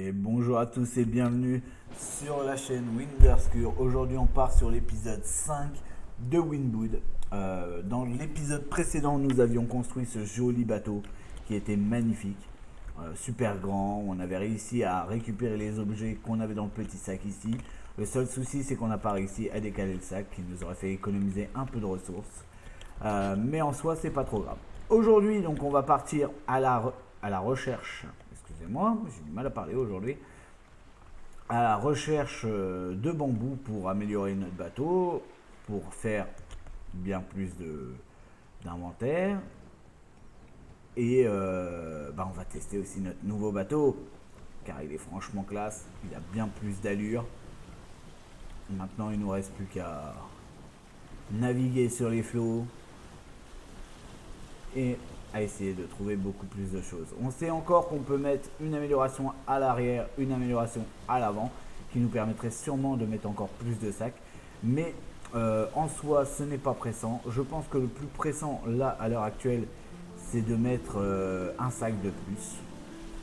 Et bonjour à tous et bienvenue sur la chaîne Winderscure. Aujourd'hui on part sur l'épisode 5 de Windwood. Dans l'épisode précédent nous avions construit ce joli bateau qui était magnifique, super grand. On avait réussi à récupérer les objets qu'on avait dans le petit sac ici. Le seul souci c'est qu'on n'a pas réussi à décaler le sac qui nous aurait fait économiser un peu de ressources. Mais en soi c'est pas trop grave. Aujourd'hui donc on va partir à la recherche, excusez-moi, j'ai du mal à parler aujourd'hui, à la recherche de bambou pour améliorer notre bateau, pour faire bien plus d'inventaire. Et on va tester aussi notre nouveau bateau, car il est franchement classe, il a bien plus d'allure. Maintenant il nous reste plus qu'à naviguer sur les flots et à essayer de trouver beaucoup plus de choses. On sait encore qu'on peut mettre une amélioration à l'arrière, une amélioration à l'avant, qui nous permettrait sûrement de mettre encore plus de sacs. Mais en soi, ce n'est pas pressant. Je pense que le plus pressant, là, à l'heure actuelle, c'est de mettre un sac de plus.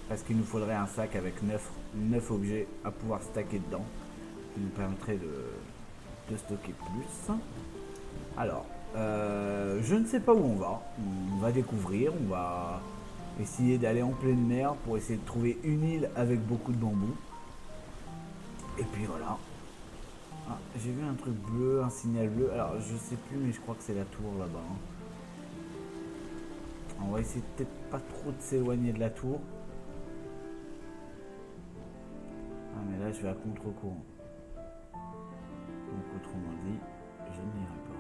Parce qu'il nous faudrait un sac avec 9 objets à pouvoir stacker dedans, qui nous permettrait de stocker plus. Alors, je ne sais pas où on va. On va découvrir, on va essayer d'aller en pleine mer pour essayer de trouver une île avec beaucoup de bambou. Et puis voilà. Ah, j'ai vu un truc bleu, un signal bleu. Alors, je sais plus, mais je crois que c'est la tour là-bas. On va essayer peut-être pas trop de s'éloigner de la tour. Ah, mais là, je vais à contre-courant. Donc, autrement dit, je n'irai pas.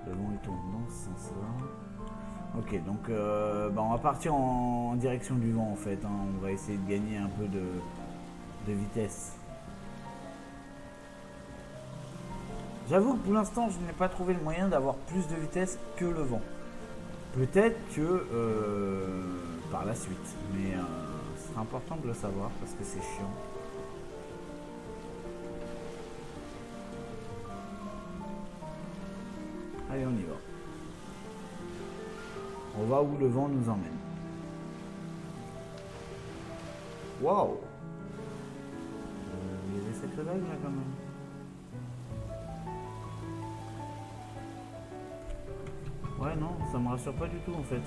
Le vent il tourne dans ce sens-là. Ok, donc on va partir en direction du vent en fait. On va essayer de gagner un peu de vitesse. J'avoue que pour l'instant, je n'ai pas trouvé le moyen d'avoir plus de vitesse que le vent. Peut-être que par la suite, mais c'est important de le savoir parce que c'est chiant. Allez, on y va. On va où le vent nous emmène. Waouh! Il y a des sacrées vagues là quand même. Ouais, non, ça me rassure pas du tout en fait.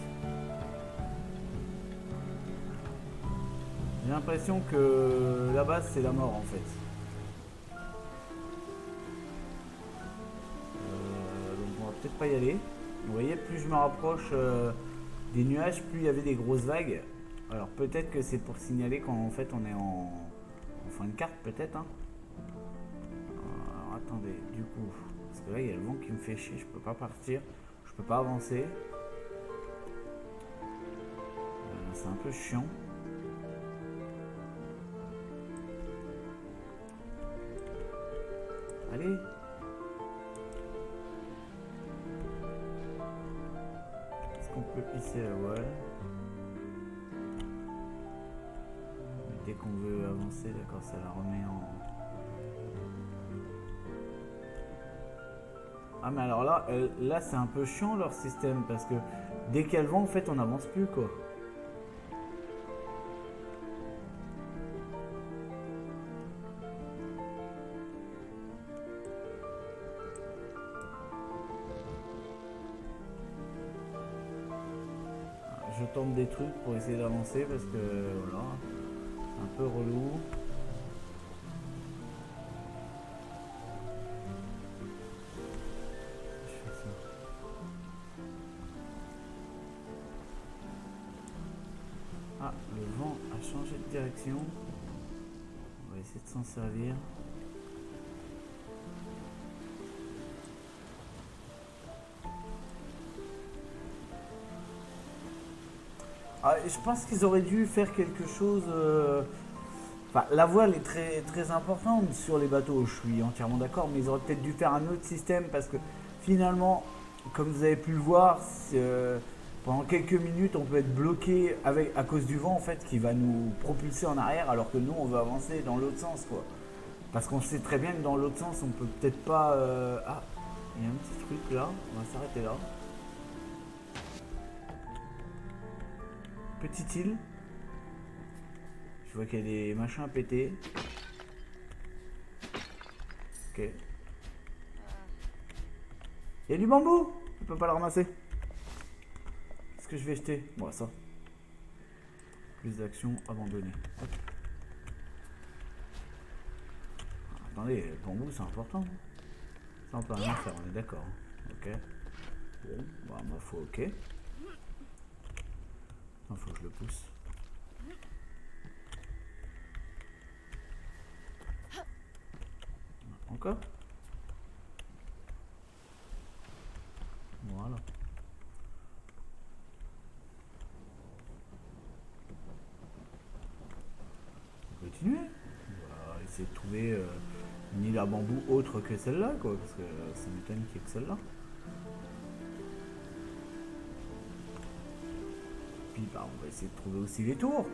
J'ai l'impression que la base c'est la mort en fait. Donc on va peut-être pas y aller. Vous voyez, plus je me rapproche des nuages, plus il y avait des grosses vagues. Alors peut-être que c'est pour signaler qu'en fait on est en fin de carte peut-être. Alors attendez, du coup, parce que là il y a le vent qui me fait chier, je peux pas partir, je peux pas avancer. C'est un peu chiant. Allez. Est-ce qu'on peut hisser la voile? Dès qu'on veut avancer, d'accord, ça la remet en... Ah mais alors là c'est un peu chiant leur système parce que dès qu'il y a le vent en fait on n'avance plus quoi. Je tente des trucs pour essayer d'avancer parce que voilà, c'est un peu relou. Je fais ça. Ah, le vent a changé de direction. On va essayer de s'en servir. Ah, je pense qu'ils auraient dû faire quelque chose. Enfin, la voile est très, très importante sur les bateaux, je suis entièrement d'accord, mais ils auraient peut-être dû faire un autre système parce que finalement, comme vous avez pu le voir, pendant quelques minutes, on peut être bloqué à cause du vent en fait qui va nous propulser en arrière alors que nous on veut avancer dans l'autre sens quoi. Parce qu'on sait très bien que dans l'autre sens on peut peut-être pas. Ah, il y a un petit truc là, on va s'arrêter là. Petite île. Je vois qu'il y a des machins à péter. Ok. Il y a du bambou. Je peux pas le ramasser. Qu'est-ce que je vais jeter? Bon, ça. Plus d'action abandonnée. Hop. Attendez, le bambou c'est important. Ça on peut rien faire, on est d'accord. Ok. Bon, bah faut ok. Il faut que je le pousse. Encore. Voilà. On continue. On va essayer de trouver une île à bambou autre que celle-là, quoi, parce que ça m'étonne qu'il y ait que celle-là. Puis bah, on va essayer de trouver aussi les tours.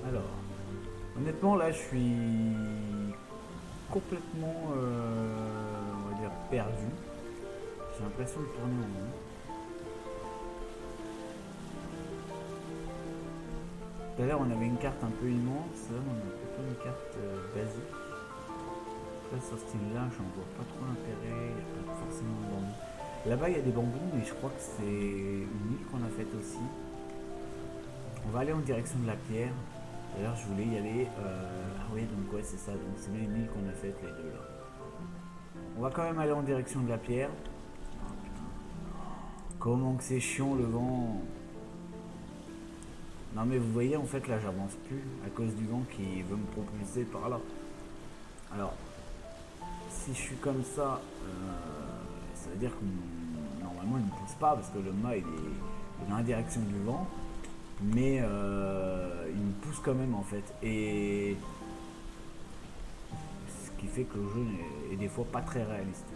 Alors, honnêtement là je suis complètement, on va dire, perdu. J'ai l'impression de tourner en rond. Tout à l'heure on avait une carte un peu immense, là on a plutôt une carte basique. Après sur ce style là j'en vois pas trop l'intérêt, il n'y a pas forcément de bambou. Là-bas il y a des bambous mais je crois que c'est une île qu'on a faite aussi. On va aller en direction de la pierre. D'ailleurs je voulais y aller, ah oui donc ouais c'est ça, donc c'est bien une île qu'on a faite les deux là. On va quand même aller en direction de la pierre. Oh, putain. Comment que c'est chiant le vent. Non mais vous voyez en fait là j'avance plus à cause du vent qui veut me propulser par là. Alors si je suis comme ça, ça veut dire que normalement il ne me pousse pas parce que le mât il est dans la direction du vent. Mais il me pousse quand même en fait. Et ce qui fait que le jeu est des fois pas très réaliste.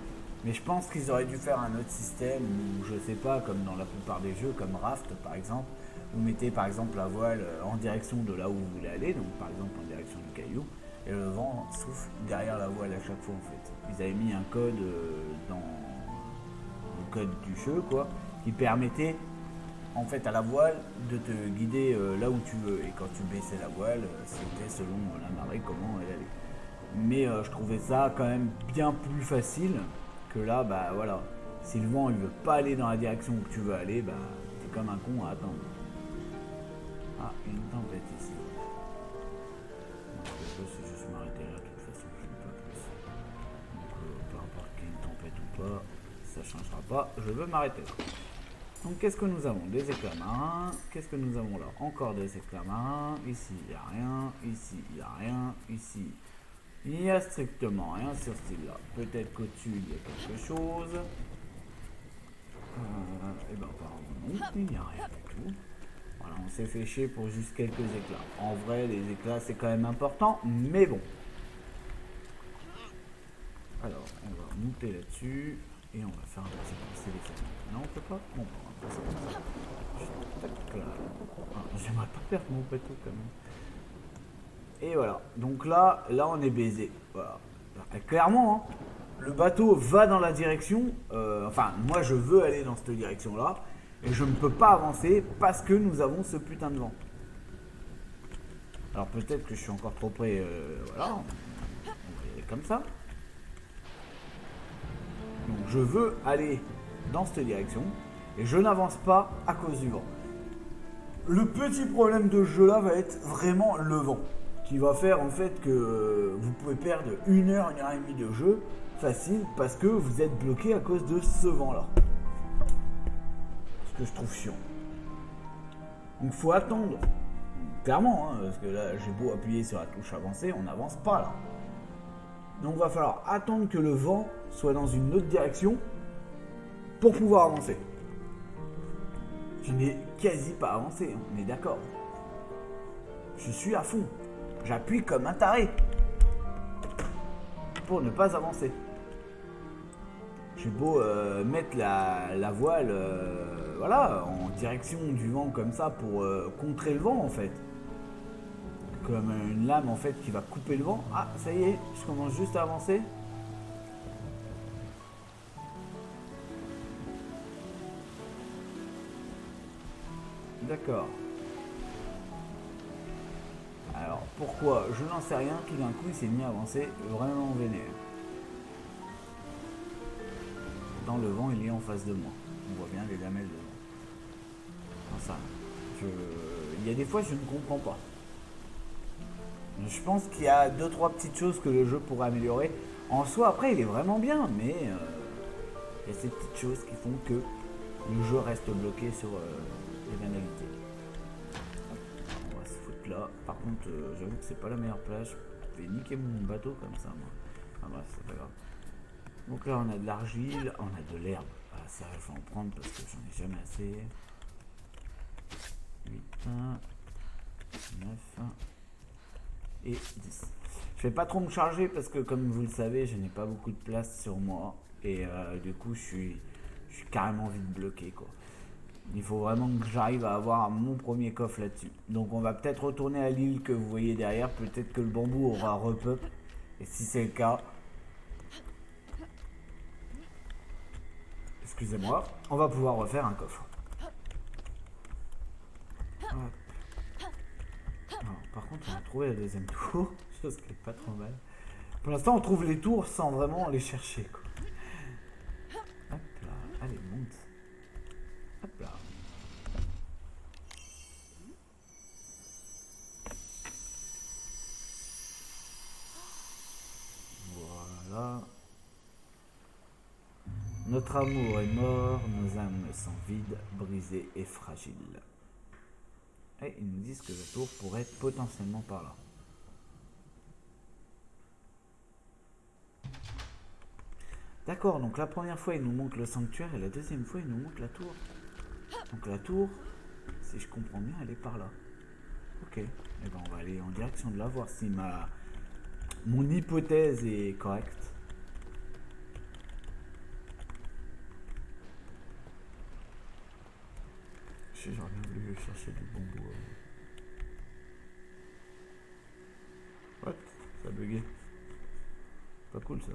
Mais je pense qu'ils auraient dû faire un autre système où je sais pas, comme dans la plupart des jeux, comme Raft par exemple, vous mettez par exemple la voile en direction de là où vous voulez aller, donc par exemple en direction du caillou, et le vent souffle derrière la voile à chaque fois en fait. Ils avaient mis un code dans le code du jeu quoi, qui permettait en fait à la voile de te guider là où tu veux, et quand tu baissais la voile c'était selon la marée comment elle allait. Mais je trouvais ça quand même bien plus facile que là, bah voilà, si le vent il veut pas aller dans la direction où tu veux aller, bah t'es comme un con à attendre. Ah, une tempête ici. Donc je peux c'est juste m'arrêter là de toute façon, je ne peux pas plus. Donc peu importe qu'il y ait une tempête ou pas, ça changera pas, je veux m'arrêter là. Donc qu'est-ce que nous avons? Des éclats marins. Qu'est-ce que nous avons là? Encore des éclats marins. Ici il n'y a rien. Ici il n'y a rien. Ici il n'y a strictement rien sur ce style là. Peut-être qu'au-dessus il y a quelque chose. Et ben apparemment non, il n'y a rien du tout. Voilà, on s'est fait chier pour juste quelques éclats. En vrai les éclats c'est quand même important, mais bon. Alors on va monter là-dessus. Et on va faire un petit lancer les familles. Non, on peut pas? Bon, on va passer comme ça. Ah, j'aimerais pas perdre mon bateau quand même. Et voilà. Donc là on est baisé. Voilà. Clairement, hein, le bateau va dans la direction. Enfin, moi je veux aller dans cette direction-là. Et je ne peux pas avancer parce que nous avons ce putain de vent. Alors peut-être que je suis encore trop près. Voilà. On va y aller comme ça. Donc je veux aller dans cette direction et je n'avance pas à cause du vent. Le petit problème de ce jeu là va être vraiment le vent qui va faire en fait que vous pouvez perdre 1 heure, 1 heure et demie de jeu facile parce que vous êtes bloqué à cause de ce vent là. Ce que je trouve chiant. Donc faut attendre. Clairement, hein, parce que là j'ai beau appuyer sur la touche avancée, on n'avance pas là. Donc il va falloir attendre que le vent soit dans une autre direction pour pouvoir avancer. Je n'ai quasi pas avancé, on est d'accord. Je suis à fond. J'appuie comme un taré pour ne pas avancer. j'ai beau mettre la voile voilà, en direction du vent comme ça pour contrer le vent en fait. Comme une lame en fait qui va couper le vent. Ah, ça y est, je commence juste à avancer. D'accord. Alors, pourquoi? Je n'en sais rien. Tout d'un coup, il s'est mis à avancer vraiment vénère. Dans le vent, il est en face de moi. On voit bien les lamelles de vent. Enfin, ça, il y a des fois, je ne comprends pas. Je pense qu'il y a 2-3 petites choses que le jeu pourrait améliorer. En soi, après, il est vraiment bien, mais il y a ces petites choses qui font que le jeu reste bloqué sur les banalités. On va se foutre là. Par contre, j'avoue que c'est pas la meilleure plage. Je vais niquer mon bateau comme ça, moi. Ah bref, c'est pas grave. Donc là, on a de l'argile, on a de l'herbe. Ah, ça, je vais en prendre parce que j'en ai jamais assez. 8, 9 et 10. Je vais pas trop me charger parce que, comme vous le savez, je n'ai pas beaucoup de place sur moi. Et du coup, je suis carrément vite bloqué, quoi. Il faut vraiment que j'arrive à avoir mon premier coffre là-dessus. Donc on va peut-être retourner à l'île que vous voyez derrière. Peut-être que le bambou aura repeuple. Et si c'est le cas, excusez-moi, on va pouvoir refaire un coffre. Alors, par contre, on a trouvé la deuxième tour, chose qui est pas trop mal. Pour l'instant, on trouve les tours sans vraiment les chercher, quoi. Hop là, allez, monte. Hop là. Voilà. Notre amour est mort, nos âmes sont vides, brisées et fragiles. Et ils nous disent que la tour pourrait être potentiellement par là. D'accord, donc la première fois il nous montre le sanctuaire et la deuxième fois il nous montre la tour. Donc la tour, si je comprends bien, elle est par là. Ok, et ben on va aller en direction de là, voir si mon hypothèse est correcte. J'aurais bien voulu chercher du bambou. What? Ça a bugué. Pas cool ça.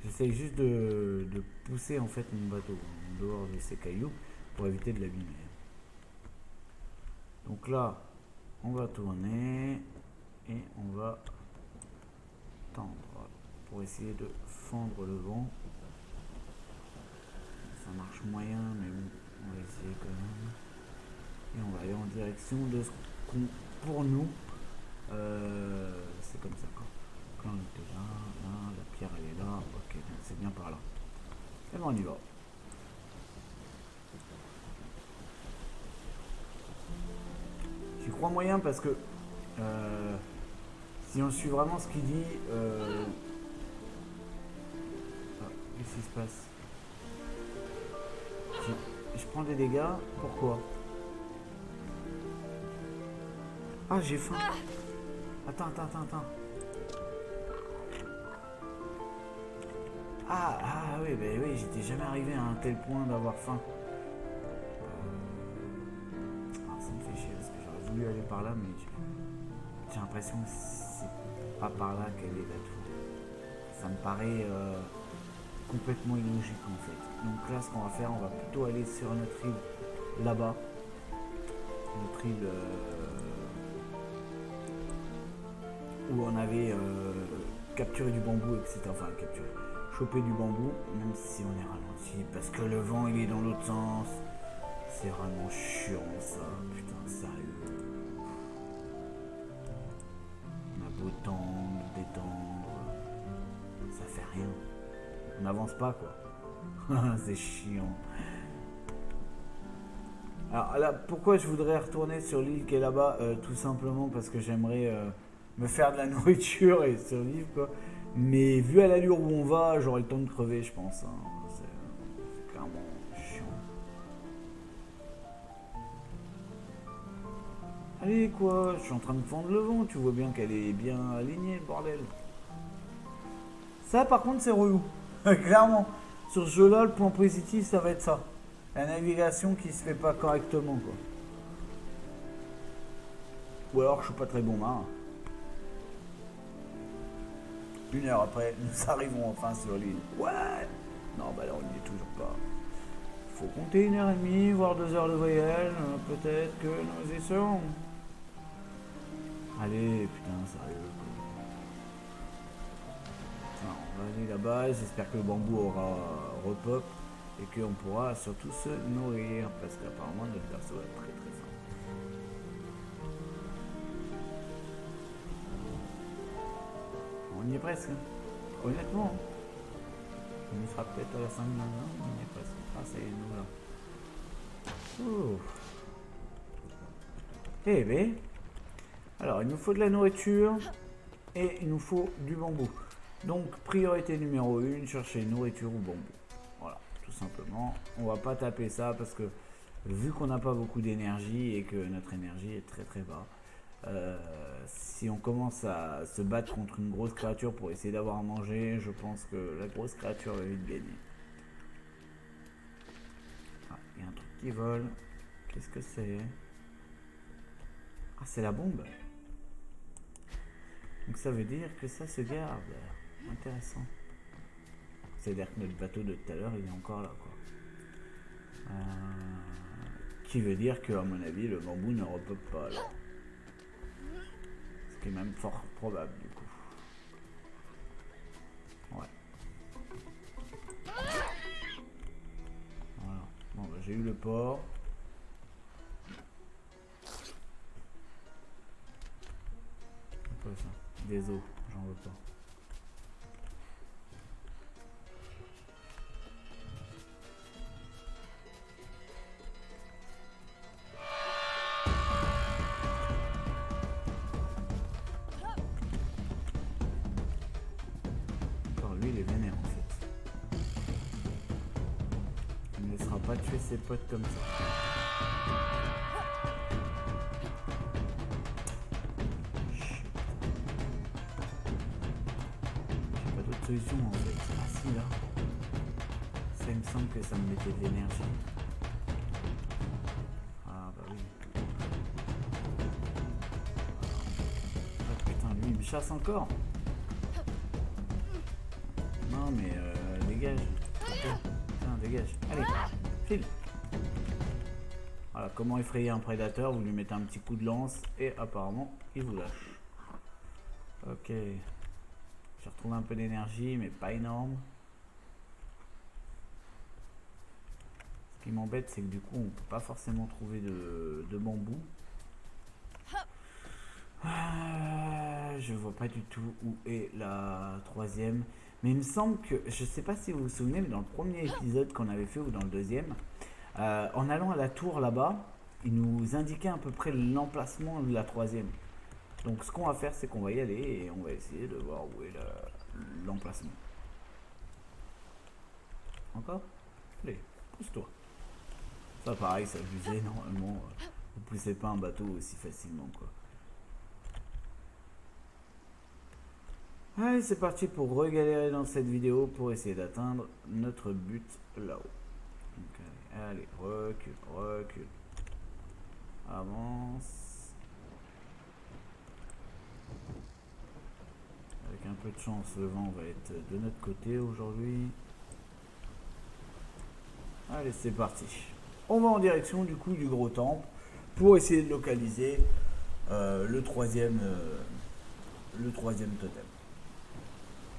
J'essaye juste de pousser en fait mon bateau en dehors de ces cailloux pour éviter de l'abîmer. Donc là, on va tourner et on va tendre pour essayer de fendre le vent. Ça marche moyen, mais bon, on va essayer quand même. Et on va aller en direction de ce qu'on, pour nous, c'est comme ça quoi. Donc là on était là, la pierre elle est là, ok, donc c'est bien par là. Et ben on y va. J'y crois moyen parce que si on suit vraiment ce qu'il dit, qu'est-ce qui se passe? Je prends des dégâts, pourquoi? Ah, j'ai faim. Attends. Ah oui, bah oui, j'étais jamais arrivé à un tel point d'avoir faim. Ça me fait chier parce que j'aurais voulu aller par là, mais j'ai l'impression que c'est pas par là qu'elle est la tour. Ça me paraît complètement illogique en fait. Donc là, ce qu'on va faire, on va plutôt aller sur notre île là-bas. Notre île où on avait capturé du bambou, etc. Enfin, capturé, chopé du bambou, même si on est ralenti, parce que le vent il est dans l'autre sens. C'est vraiment chiant ça, putain, sérieux. On a beau tendre, détendre, ça fait rien. On n'avance pas quoi. C'est chiant. Alors là, pourquoi je voudrais retourner sur l'île qui est là-bas? Tout simplement parce que j'aimerais me faire de la nourriture et survivre quoi. Mais vu à l'allure où on va, j'aurai le temps de crever je pense. Hein. C'est clairement chiant. Allez quoi, je suis en train de fendre le vent, tu vois bien qu'elle est bien alignée, le bordel. Ça par contre c'est relou. Clairement, sur ce jeu-là, le point positif ça va être ça. La navigation qui se fait pas correctement quoi. Ou alors je suis pas très bon marin. 1 heure après, nous arrivons enfin sur l'île. Ouais. Non bah là on n'y est toujours pas. Faut compter 1 heure et demie, voire 2 heures de voyage, peut-être que nous y serons. Allez, putain, sérieux. Non, on va aller là-bas, j'espère que le bambou aura repop et qu'on pourra surtout se nourrir, parce qu'apparemment notre perso est très très fin. On y est presque, honnêtement. On y sera peut-être à la 5 maintenant, on y est presque. Ah, ça y est, nous là. Eh ben, alors il nous faut de la nourriture et il nous faut du bambou. Donc priorité numéro 1, chercher nourriture ou bambou. Voilà, tout simplement. On va pas taper ça parce que vu qu'on n'a pas beaucoup d'énergie et que notre énergie est très très bas, si on commence à se battre contre une grosse créature pour essayer d'avoir à manger, je pense que la grosse créature va vite gagner. Ah, il y a un truc qui vole. Qu'est-ce que c'est? Ah, c'est la bombe. Donc ça veut dire que ça se garde. Intéressant. C'est-à-dire que notre bateau de tout à l'heure, il est encore là, quoi. Qui veut dire que, à mon avis, le bambou ne repop pas là. Ce qui est même fort probable, du coup. Ouais. Voilà. Bon, bah, j'ai eu le port. C'est quoi ça? Des os, j'en veux pas. Lui il est vénère en fait. Il ne laissera pas tuer ses potes comme ça. Chut. J'ai pas d'autre solution en fait. Ah si là. Ça il me semble que ça me mettait de l'énergie. Ah bah oui. Ah putain lui il me chasse encore. Non mais dégage. Putain, dégage. Allez, file. Voilà, comment effrayer un prédateur? Vous lui mettez un petit coup de lance et apparemment il vous lâche. Ok. J'ai retrouvé un peu d'énergie mais pas énorme. Ce qui m'embête c'est que du coup on peut pas forcément trouver de bambou. Je vois pas du tout où est la troisième. Mais il me semble que, je sais pas si vous vous souvenez, mais dans le premier épisode qu'on avait fait ou dans le deuxième, en allant à la tour là-bas, il nous indiquait à peu près l'emplacement de la troisième. Donc ce qu'on va faire, c'est qu'on va y aller et on va essayer de voir où est l'emplacement. Encore? Allez, pousse-toi. Ça pareil, ça abusé, normalement, vous poussez pas un bateau aussi facilement quoi. Allez, c'est parti pour regalérer dans cette vidéo pour essayer d'atteindre notre but là-haut. Donc, allez, recule, recule. Avance. Avec un peu de chance, le vent va être de notre côté aujourd'hui. Allez, c'est parti. On va en direction du coup du gros temple pour essayer de localiser le troisième totem.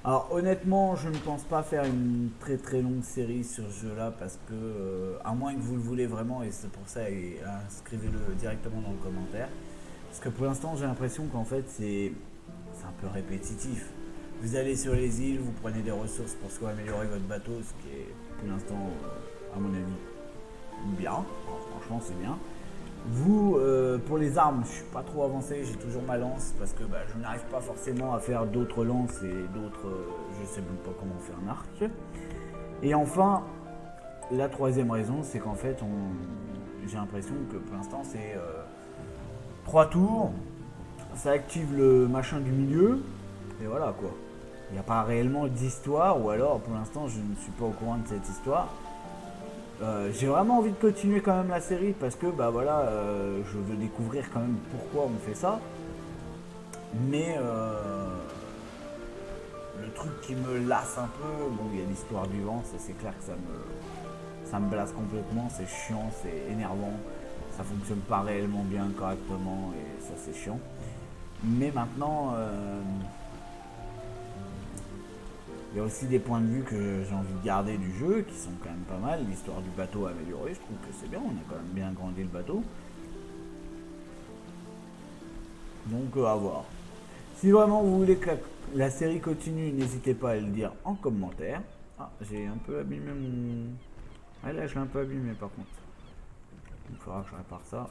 Alors honnêtement, je ne pense pas faire une très très longue série sur ce jeu là parce que, à moins que vous le voulez vraiment, et c'est pour ça, inscrivez-le directement dans le commentaire. Parce que pour l'instant j'ai l'impression qu'en fait c'est un peu répétitif. Vous allez sur les îles, vous prenez des ressources pour soit améliorer votre bateau, ce qui est pour l'instant à mon avis bien, alors, franchement c'est bien. Vous, pour les armes, je suis pas trop avancé, j'ai toujours ma lance parce que je n'arrive pas forcément à faire d'autres lances et d'autres, je sais même pas comment faire un arc. Et enfin, la troisième raison, c'est qu'en fait, j'ai l'impression que pour l'instant, c'est 3 tours, ça active le machin du milieu, et voilà quoi. Il n'y a pas réellement d'histoire, ou alors pour l'instant je ne suis pas au courant de cette histoire. J'ai vraiment envie de continuer quand même la série parce que bah voilà, je veux découvrir quand même pourquoi on fait ça. Mais le truc qui me lasse un peu, bon il y a l'histoire du vent, ça c'est clair que ça me blase complètement, c'est chiant, c'est énervant, ça fonctionne pas réellement bien correctement et ça c'est chiant. Mais maintenant, il y a aussi des points de vue que j'ai envie de garder du jeu qui sont quand même pas mal. L'histoire du bateau améliorée, je trouve que c'est bien, on a quand même bien agrandi le bateau. Donc à voir. Si vraiment vous voulez que la série continue, n'hésitez pas à le dire en commentaire. Ah, j'ai un peu abîmé mon... Ah là, je l'ai un peu abîmé par contre. Il faudra que je répare ça.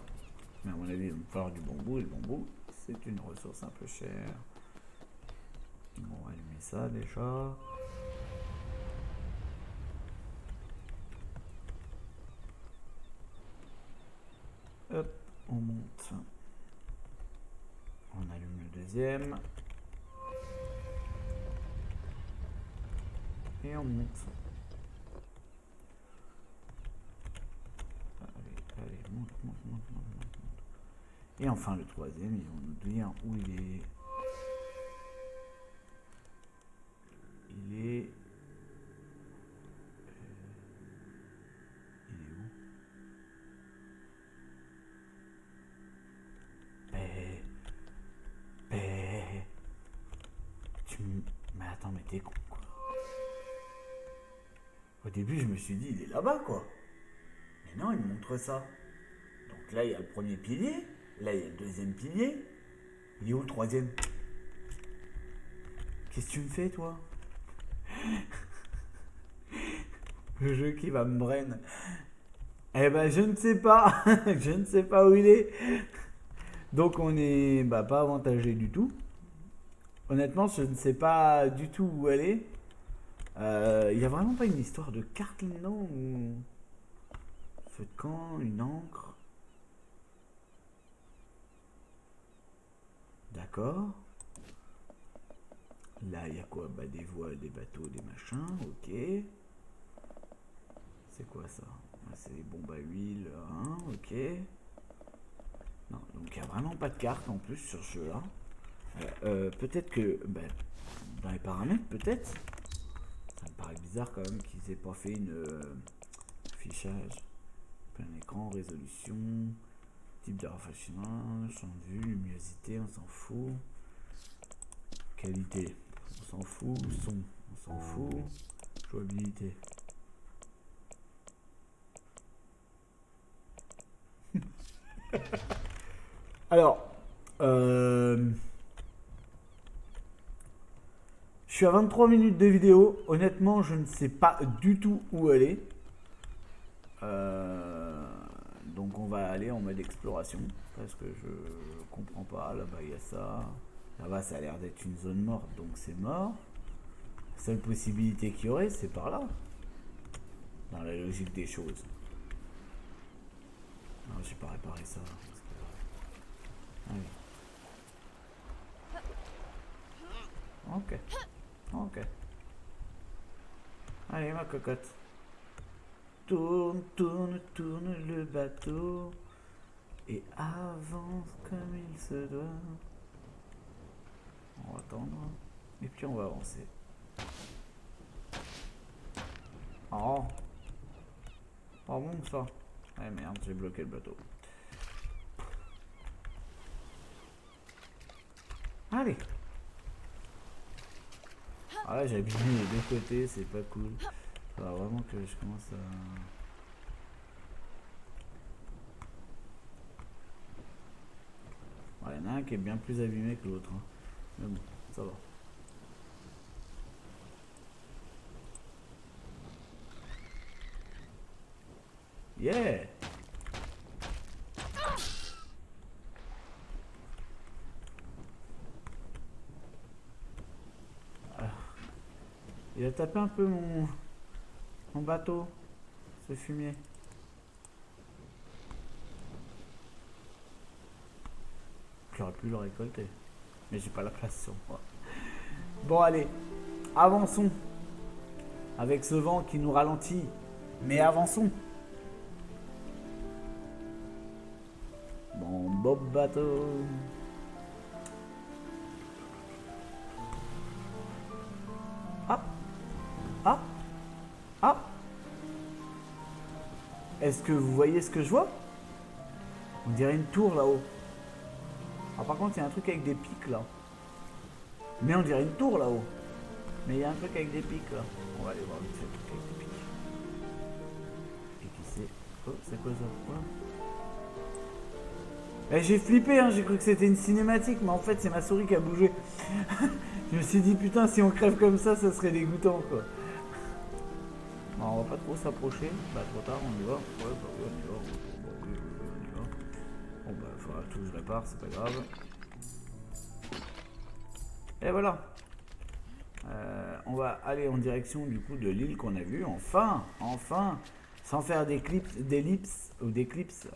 Mais à mon avis, il va me falloir du bambou. Et le bambou, c'est une ressource un peu chère. Bon, on va allumer ça déjà. Hop, on monte. On allume le deuxième. Et on monte. Allez, monte, monte, monte, monte, monte. Et enfin le troisième, ils vont nous dire où il est. Il est... Il est où? Mais attends, mais t'es con quoi. Au début je me suis dit il est là-bas quoi. Mais non, il me montre ça. Donc là il y a le premier pilier, là il y a le deuxième pilier. Il est où le troisième? Qu'est-ce que tu me fais toi? Le jeu qui va me brain. Eh ben je ne sais pas. Je ne sais pas où il est. Donc on est pas avantagé du tout. Honnêtement je ne sais pas du tout où aller. Il n'y a vraiment pas une histoire de carte là-dedans ou... Feu de camp, une encre. D'accord. Là, il y a quoi? Bah, des voiles, des bateaux, des machins. Ok. C'est quoi ça? C'est des bombes à huile. Hein, ok. Non, donc il n'y a vraiment pas de carte en plus sur ce jeu-là. Peut-être que... Bah, dans les paramètres, peut-être. Ça me paraît bizarre quand même qu'ils aient pas fait une... affichage. Plein écran, résolution... Type de rafraîchissement, champ de vue, luminosité, on s'en fout. Qualité, on s'en fout. Son, on s'en fout. Jouabilité. Alors, je suis à 23 minutes de vidéo. Honnêtement, je ne sais pas du tout où aller. Donc on va aller en mode exploration. Parce que je comprends pas. Là-bas, il y a ça. Là-bas, ça a l'air d'être une zone morte. Donc c'est mort. La seule possibilité qu'il y aurait, c'est par là. Dans la logique des choses. Non, j'ai pas réparé ça. Allez. Ok. Ok. Allez, ma cocotte. Tourne, tourne, tourne le bateau. Et avance comme il se doit. On va attendre. Et puis on va avancer. Oh. Pas bon ça. Ah merde, j'ai bloqué le bateau. Allez. Ah là j'ai abîmé les deux côtés, c'est pas cool. Il va vraiment que je commence à... Ouais, il y en a un qui est bien plus abîmé que l'autre. Hein. Mais bon, ça va. Yeah! Il a tapé un peu mon bateau, ce fumier. J'aurais pu le récolter. Mais j'ai pas la place sur moi. Bon, allez. Avançons. Avec ce vent qui nous ralentit. Mais avançons. Bon, Bob bateau. Ah. Ah. Ah. Est-ce que vous voyez ce que je vois? On dirait une tour là-haut. Ah, par contre, il y a un truc avec des pics là. Mais on dirait une tour là-haut. Mais il y a un truc avec des pics là. On va aller voir vite fait le truc avec des pics. Et qui c'est? Oh, c'est quoi ça? Ouais. J'ai flippé, hein, j'ai cru que c'était une cinématique, mais en fait c'est ma souris qui a bougé. Je me suis dit putain, si on crève comme ça serait dégoûtant quoi. Bon, on va pas trop s'approcher. Bah trop tard, on y va. Ouais, bah oui, on y va. On y va. Bon bah faudra tout que je répare, c'est pas grave. Et voilà. On va aller en direction du coup de l'île qu'on a vue. Enfin, sans faire d'ellipse ou d'éclipse.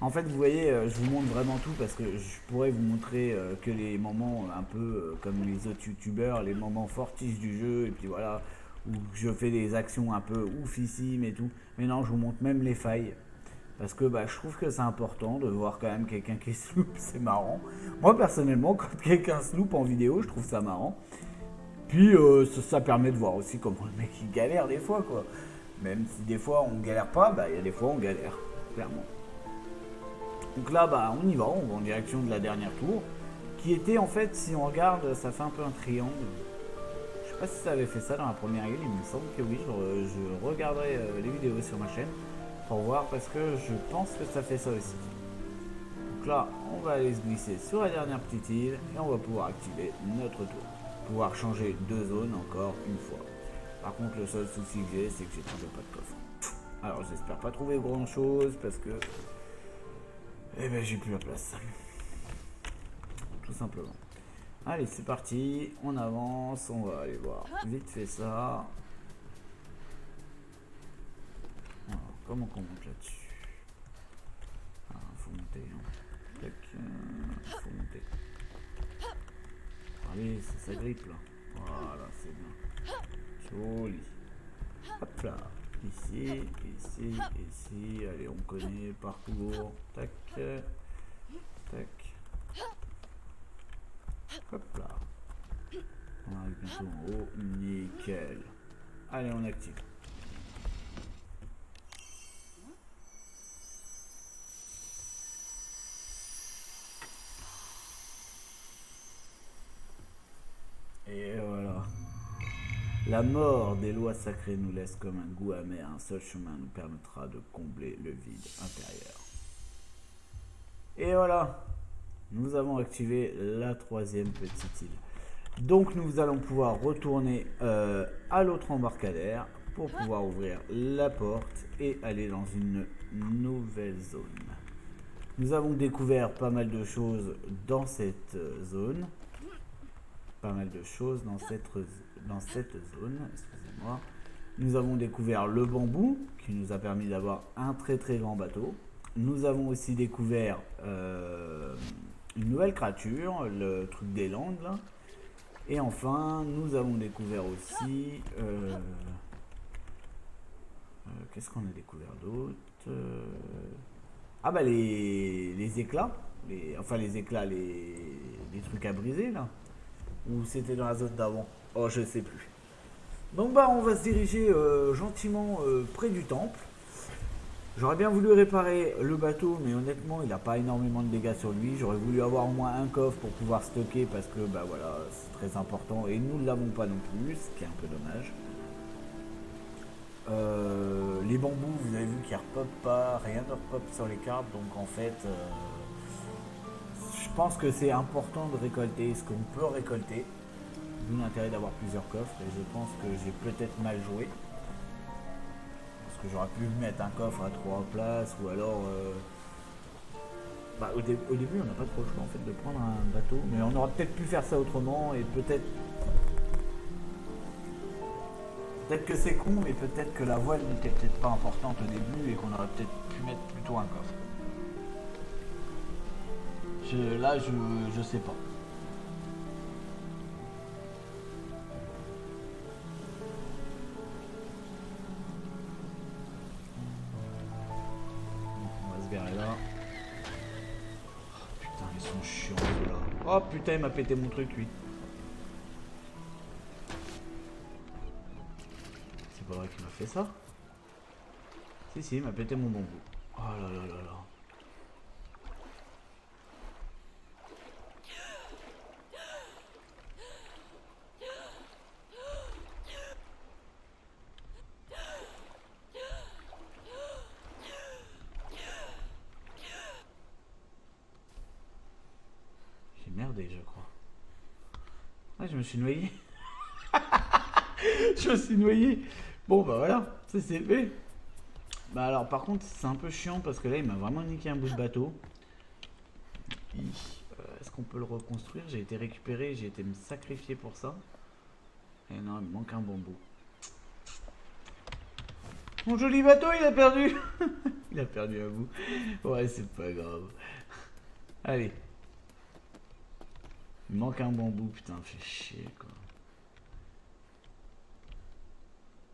En fait, vous voyez, je vous montre vraiment tout parce que je pourrais vous montrer que les moments un peu comme les autres youtubeurs, les moments fortiches du jeu, et puis voilà, où je fais des actions un peu oufissimes et tout. Mais non, je vous montre même les failles. Parce que bah, je trouve que c'est important de voir quand même quelqu'un qui se loupe, c'est marrant. Moi personnellement, quand quelqu'un se loupe en vidéo, je trouve ça marrant. Puis ça permet de voir aussi comment le mec il galère des fois quoi. Même si des fois on galère pas, bah il y a des fois on galère, clairement. Donc là bah on y va, on va en direction de la dernière tour. Qui était en fait, si on regarde, ça fait un peu un triangle. Je sais pas si ça avait fait ça dans la première île, il me semble que oui, je regarderai les vidéos sur ma chaîne. Pour voir parce que je pense que ça fait ça aussi. Donc là on va aller se glisser sur la dernière petite île et on va pouvoir activer notre tour. Pouvoir changer de zone encore une fois. Par contre le seul souci que j'ai c'est que j'ai toujours pas de coffre. Alors j'espère pas trouver grand chose parce que eh ben j'ai plus la place. Tout simplement. Allez c'est parti, on avance, on va aller voir vite fait ça. Alors, comment qu'on monte là-dessus? Ah, faut monter. Hein. Tac, faut monter. Allez, ça grippe là. Voilà, c'est bien. Joli. Hop là. Ici, ici, ici. Allez, on connaît parcours. Tac, tac. Hop là. On arrive bientôt en haut. Nickel. Allez, on active. Et voilà. La mort des lois sacrées nous laisse comme un goût amer. Un seul chemin nous permettra de combler le vide intérieur. Et voilà. Nous avons activé la troisième petite île. Donc nous allons pouvoir retourner à l'autre embarcadère pour pouvoir ouvrir la porte et aller dans une nouvelle zone. Nous avons découvert pas mal de choses dans cette zone. Pas mal de choses dans cette zone, excusez-moi. Nous avons découvert le bambou qui nous a permis d'avoir un très grand bateau. Nous avons aussi découvert une nouvelle créature, le truc des landes là. Et enfin, nous avons découvert aussi qu'est-ce qu'on a découvert d'autre? Ah bah les éclats, les éclats, les trucs à briser là. Ou c'était dans la zone d'avant? Oh, je sais plus. Donc bah on va se diriger gentiment près du temple. J'aurais bien voulu réparer le bateau, mais honnêtement il n'a pas énormément de dégâts sur lui. J'aurais voulu avoir au moins un coffre pour pouvoir stocker parce que bah voilà, c'est très important et nous ne l'avons pas non plus, ce qui est un peu dommage. Les bambous, vous avez vu qu'ils ne repopent pas, rien ne repop sur les cartes, donc en fait je pense que c'est important de récolter ce qu'on peut récolter, d'où l'intérêt d'avoir plusieurs coffres, et je pense que j'ai peut-être mal joué, parce que j'aurais pu mettre un coffre à 3 places, ou alors au début on n'a pas trop le choix en fait de prendre un bateau, mais on aurait peut-être pu faire ça autrement, et peut-être que c'est con, mais peut-être que la voile n'était peut-être pas importante au début, et qu'on aurait peut-être pu mettre plutôt un coffre. Là, je sais pas. On va se garer là. Oh, putain, ils sont chiants ceux-là. Oh putain, il m'a pété mon truc lui. C'est pas vrai qu'il m'a fait ça. Si, il m'a pété mon bambou. Oh là là là là. J'ai merdé, je crois. Ah, je me suis noyé. Je me suis noyé. Bon, bah voilà, ça c'est fait. Bah alors, par contre, c'est un peu chiant parce que là, il m'a vraiment niqué un bout de bateau. Est-ce qu'on peut le reconstruire? J'ai été récupéré, j'ai été me sacrifier pour ça. Et non, il me manque un bambou. Mon joli bateau, il a perdu. Il a perdu à vous. Ouais, c'est pas grave. Allez. Il me manque un bambou, putain, fait chier, quoi.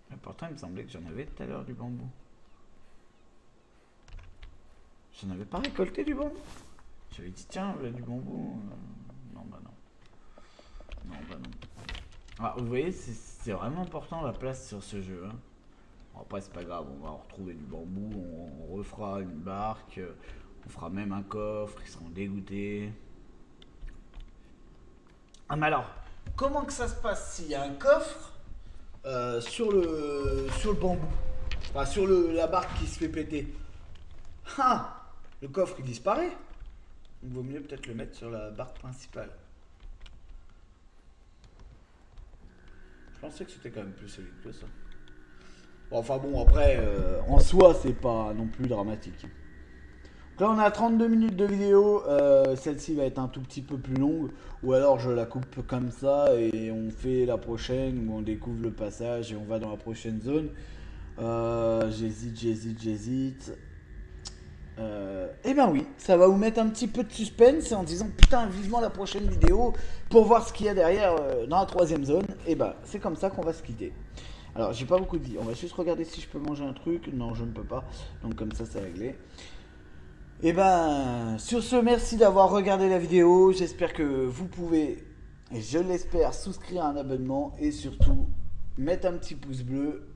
Mais pourtant, il me semblait que j'en avais tout à l'heure du bambou. J'en avais pas récolté du bambou. J'avais dit, tiens, du bambou. Non, bah non. Non, bah non. Ah, vous voyez, c'est vraiment important la place sur ce jeu. Hein. Bon, après, c'est pas grave, on va retrouver du bambou, on refera une barque, on fera même un coffre, ils seront dégoûtés. Ah, mais alors, comment que ça se passe s'il y a un coffre sur le bambou? Enfin, sur la barque qui se fait péter. Ah! Le coffre il disparaît. Il vaut mieux peut-être le mettre sur la barque principale. Je pensais que c'était quand même plus solide que ça. Bon, enfin bon, après, en soi, c'est pas non plus dramatique. Donc là, on a 32 minutes de vidéo. Celle-ci va être un tout petit peu plus longue. Ou alors, je la coupe comme ça et on fait la prochaine où on découvre le passage et on va dans la prochaine zone. J'hésite. Eh ben oui, ça va vous mettre un petit peu de suspense en disant putain vivement la prochaine vidéo pour voir ce qu'il y a derrière dans la troisième zone. Et ben c'est comme ça qu'on va se quitter. Alors j'ai pas beaucoup de vie, on va juste regarder si je peux manger un truc. Non je ne peux pas, donc comme ça c'est réglé. Et ben sur ce merci d'avoir regardé la vidéo. J'espère que vous pouvez, et je l'espère, souscrire à un abonnement et surtout mettre un petit pouce bleu.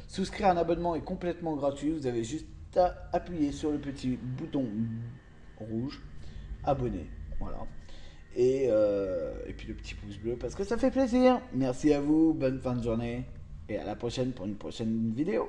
Souscrire à un abonnement est complètement gratuit, vous avez juste appuyer sur le petit bouton rouge, abonner, voilà. Et puis le petit pouce bleu parce que ça fait plaisir. Merci à vous, bonne fin de journée et à la prochaine pour une prochaine vidéo.